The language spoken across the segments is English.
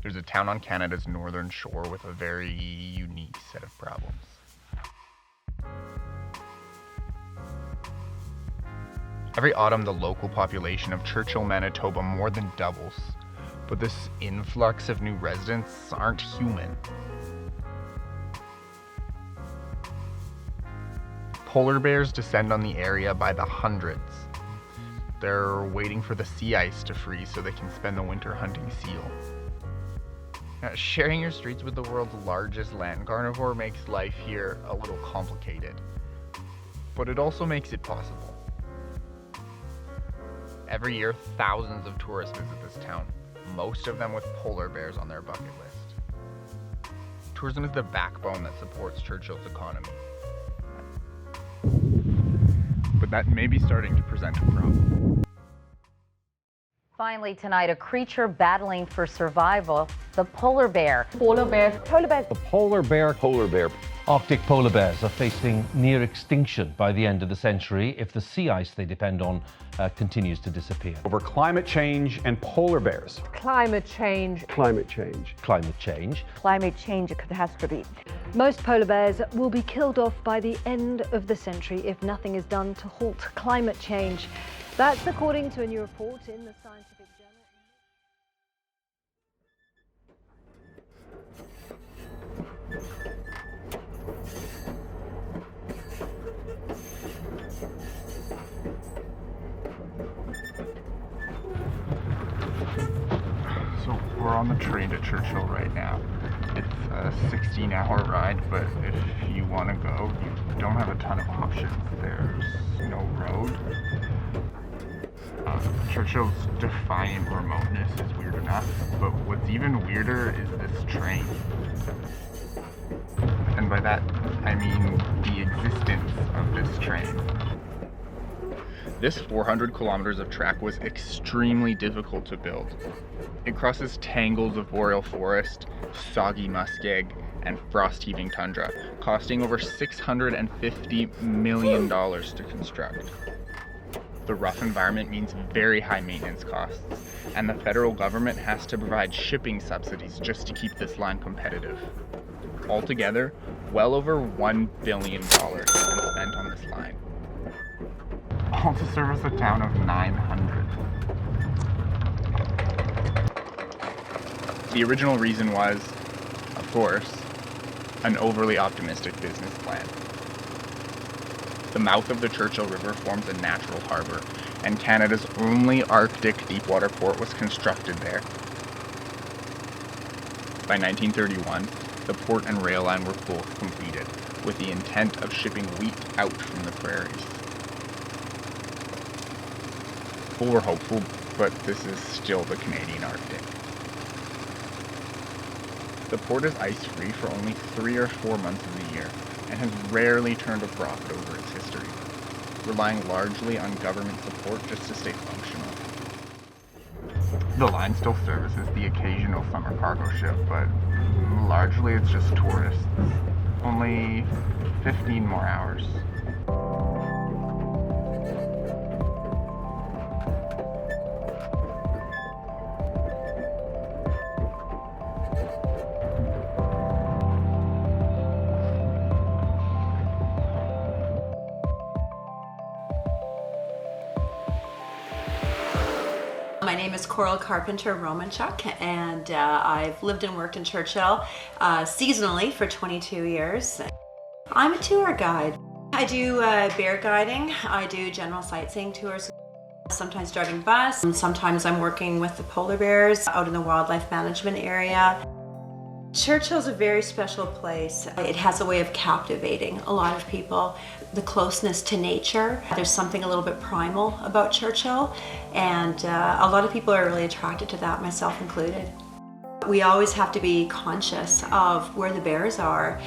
There's a town on Canada's northern shore with a very unique set of problems. Every autumn, the local population of Churchill, Manitoba more than doubles, but this influx of new residents aren't human. Polar bears descend on the area by the hundreds. They're waiting for the sea ice to freeze so they can spend the winter hunting seal. Now, sharing your streets with the world's largest land carnivore makes life here a little complicated, but it also makes it possible. Every year, thousands of tourists visit this town, most of them with polar bears on their bucket list. Tourism is the backbone that supports Churchill's economy. But that may be starting to present a problem. Finally tonight, a creature battling for survival, the polar bear. Polar bear. Polar bear. The polar bear. Polar bear. Arctic polar bears are facing near extinction by the end of the century if the sea ice they depend on continues to disappear. Over climate change and polar bears. Climate change. Climate change. Climate change. Climate change catastrophe. Most polar bears will be killed off by the end of the century if nothing is done to halt climate change. That's according to a new report in the scientific journal. So we're on the train to Churchill right now. It's a 16-hour ride, but if you want to go, you don't have a ton of options. There's no road. Churchill's defiant remoteness is weird enough, but what's even weirder is this train. And by that, I mean the existence of this train. This 400 kilometers of track was extremely difficult to build. It crosses tangles of boreal forest, soggy muskeg, and frost-heaving tundra, costing over $650 million to construct. The rough environment means very high maintenance costs, and the federal government has to provide shipping subsidies just to keep this line competitive. Altogether, well over $1 billion has been spent on this line. All to service a town of 900. The original reason was, of course, an overly optimistic business plan. The mouth of the Churchill River forms a natural harbor, and Canada's only Arctic deepwater port was constructed there. By 1931, the port and rail line were both completed, with the intent of shipping wheat out from the prairies. People were hopeful, but this is still the Canadian Arctic. The port is ice-free for only 3 or 4 months of the year, and has rarely turned a profit over its history, relying largely on government support just to stay functional. The line still services the occasional summer cargo ship, but largely it's just tourists. Only 15 more hours. My name is Koral Carpentier-Hrominchuk, and I've lived and worked in Churchill seasonally for 22 years. I'm a tour guide. I do bear guiding, I do general sightseeing tours, sometimes driving bus, and sometimes I'm working with the polar bears out in the wildlife management area. Churchill's a very special place. It has a way of captivating a lot of people. The closeness to nature. There's something a little bit primal about Churchill, and a lot of people are really attracted to that, myself included. We always have to be conscious of where the bears are.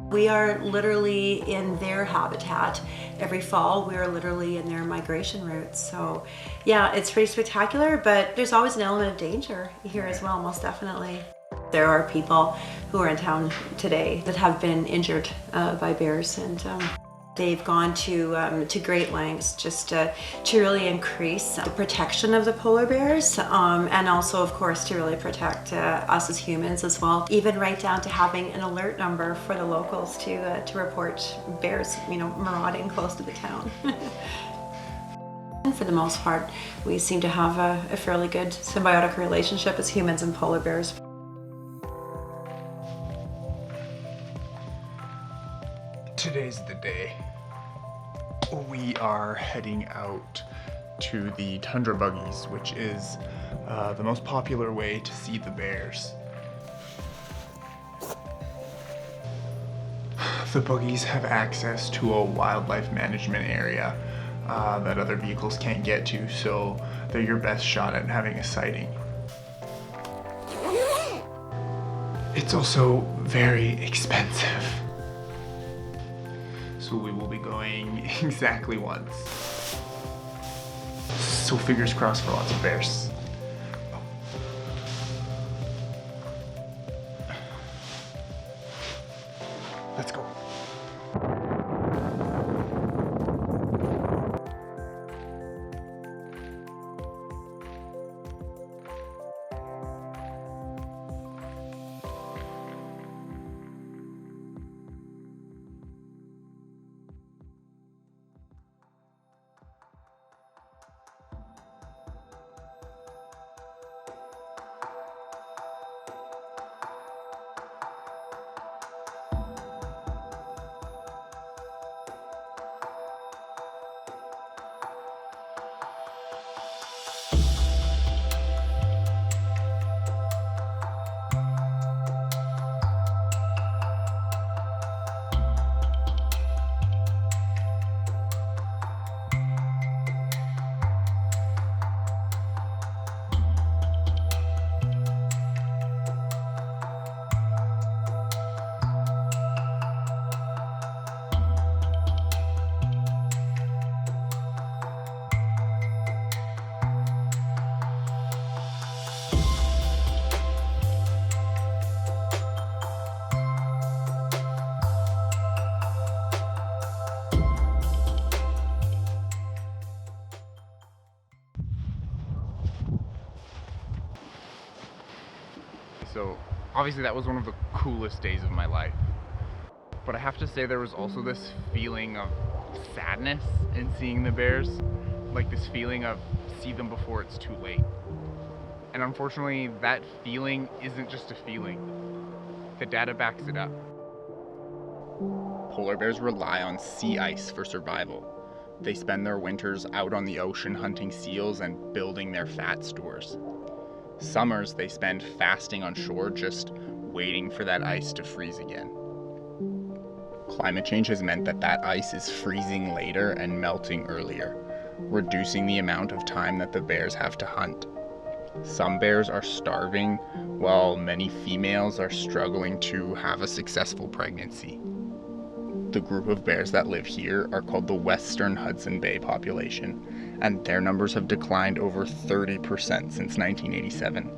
We are literally in their habitat. Every fall, we are literally in their migration routes. So yeah, it's pretty spectacular, but there's always an element of danger here as well, most definitely. There are people who are in town today that have been injured by bears, and They've gone to great lengths just to really increase the protection of the polar bears, and also, of course, to really protect us as humans as well. Even right down to having an alert number for the locals to report bears, marauding close to the town. And for the most part, we seem to have a fairly good symbiotic relationship as humans and polar bears. Today's the day. We are heading out to the tundra buggies, which is the most popular way to see the bears. The buggies have access to a wildlife management area that other vehicles can't get to, so they're your best shot at having a sighting. It's also very expensive. So we will be going exactly once. So fingers crossed for lots of bears. Let's go. So obviously that was one of the coolest days of my life. But I have to say there was also this feeling of sadness in seeing the bears. Like this feeling of see them before it's too late. And unfortunately that feeling isn't just a feeling. The data backs it up. Polar bears rely on sea ice for survival. They spend their winters out on the ocean hunting seals and building their fat stores. Summers they spend fasting on shore, just waiting for that ice to freeze again. Climate change has meant that ice is freezing later and melting earlier, reducing the amount of time that the bears have to hunt. Some bears are starving, while many females are struggling to have a successful pregnancy. The group of bears that live here are called the Western Hudson Bay population, and their numbers have declined over 30% since 1987.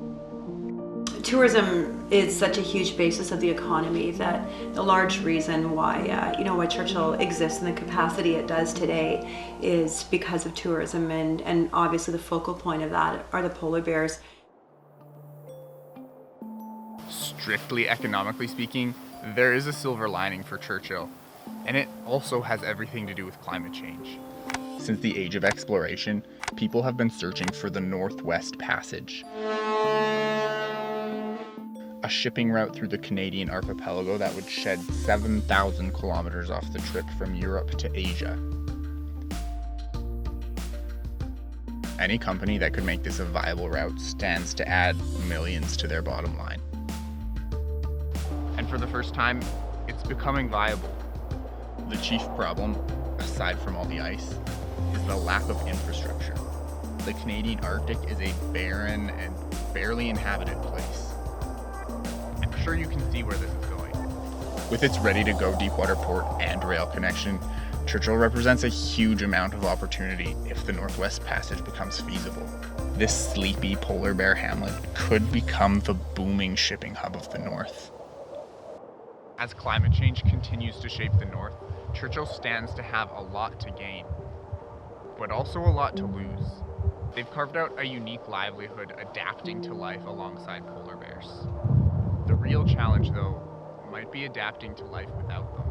Tourism is such a huge basis of the economy that the large reason why why Churchill exists in the capacity it does today is because of tourism, and obviously the focal point of that are the polar bears. Strictly economically speaking, there is a silver lining for Churchill, and it also has everything to do with climate change. Since the age of exploration, people have been searching for the Northwest Passage, a shipping route through the Canadian archipelago that would shed 7,000 kilometers off the trip from Europe to Asia. Any company that could make this a viable route stands to add millions to their bottom line. And for the first time, it's becoming viable. The chief problem, aside from all the ice, is the lack of infrastructure. The Canadian Arctic is a barren and barely inhabited place. I'm sure you can see where this is going. With its ready-to-go deepwater port and rail connection, Churchill represents a huge amount of opportunity if the Northwest Passage becomes feasible. This sleepy polar bear hamlet could become the booming shipping hub of the North. As climate change continues to shape the North, Churchill stands to have a lot to gain, but also a lot to lose. They've carved out a unique livelihood adapting to life alongside polar bears. The real challenge, though, might be adapting to life without them.